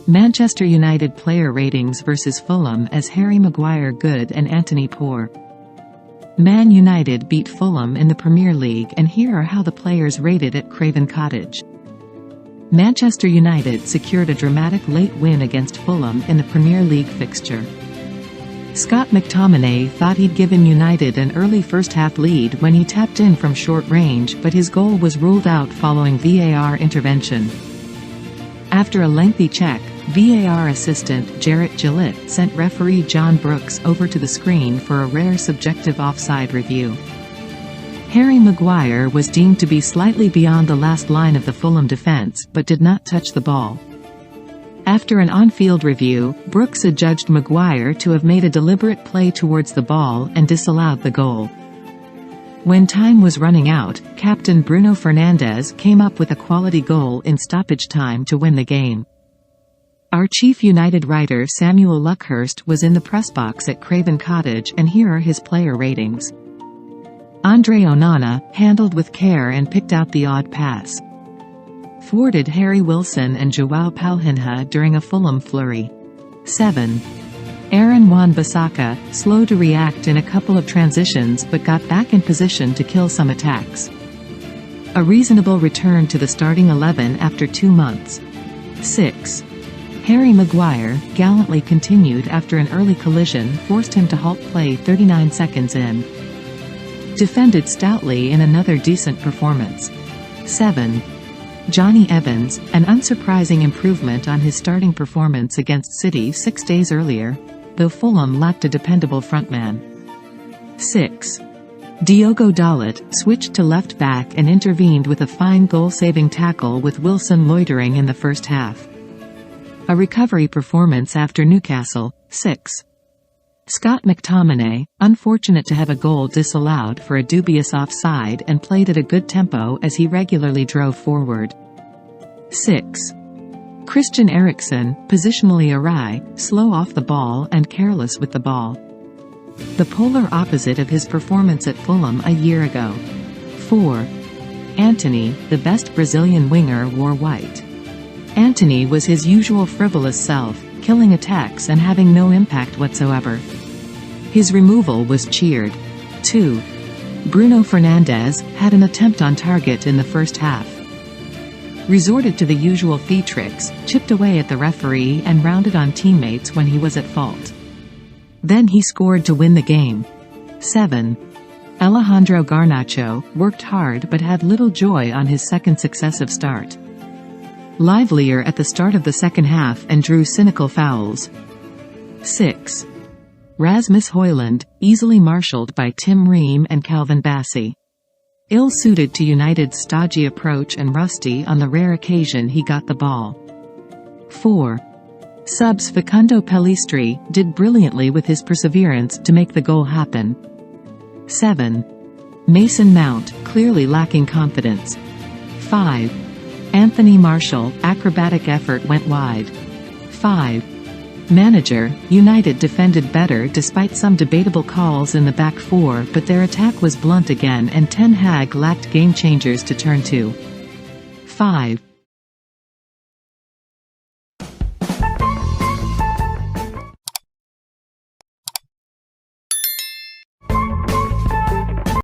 Manchester United player ratings versus Fulham as Harry Maguire good and Antony poor. Man United beat Fulham in the Premier League, and here are how the players rated at Craven Cottage. Manchester United secured a dramatic late win against Fulham in the Premier League fixture. Scott McTominay thought he'd given United an early first-half lead when he tapped in from short range, but his goal was ruled out following VAR intervention. After a lengthy check, VAR assistant Jarrett Gillett sent referee John Brooks over to the screen for a rare subjective offside review. Harry Maguire was deemed to be slightly beyond the last line of the Fulham defence, but did not touch the ball. After an on-field review, Brooks adjudged Maguire to have made a deliberate play towards the ball and disallowed the goal. When time was running out, captain Bruno Fernandes came up with a quality goal in stoppage time to win the game. Our chief United writer Samuel Luckhurst was in the press box at Craven Cottage, and here are his player ratings. Andre Onana handled with care and picked out the odd pass. Thwarted Harry Wilson and João Palhinha during a Fulham flurry. 7. Aaron Wan-Bissaka, slow to react in a couple of transitions but got back in position to kill some attacks. A reasonable return to the starting 11 after 2 months. 6. Harry Maguire, gallantly continued after an early collision forced him to halt play 39 seconds in. Defended stoutly in another decent performance. 7. Johnny Evans, an unsurprising improvement on his starting performance against City 6 days earlier, though Fulham lacked a dependable frontman. 6. Diogo Dalot switched to left back and intervened with a fine goal-saving tackle with Wilson loitering in the first half. A recovery performance after Newcastle. 6. Scott McTominay, unfortunate to have a goal disallowed for a dubious offside, and played at a good tempo as he regularly drove forward. 6. Christian Eriksen, positionally awry, slow off the ball and careless with the ball. The polar opposite of his performance at Fulham a year ago. 4. Antony, the best Brazilian winger, wore white. Antony was his usual frivolous self, killing attacks and having no impact whatsoever. His removal was cheered. 2. Bruno Fernandes had an attempt on target in the first half. Resorted to the usual fee tricks, chipped away at the referee and rounded on teammates when he was at fault. Then he scored to win the game. 7. Alejandro Garnacho worked hard but had little joy on his second successive start. Livelier at the start of the second half and drew cynical fouls. 6. Rasmus Højlund, easily marshalled by Tim Ream and Calvin Bassey. Ill-suited to United's stodgy approach and rusty on the rare occasion he got the ball. 4. Subs Facundo Pellistri did brilliantly with his perseverance to make the goal happen. 7. Mason Mount, clearly lacking confidence. 5. Anthony Martial, acrobatic effort went wide. 5. Manager, United defended better despite some debatable calls in the back four, but their attack was blunt again and Ten Hag lacked game changers to turn to. 5.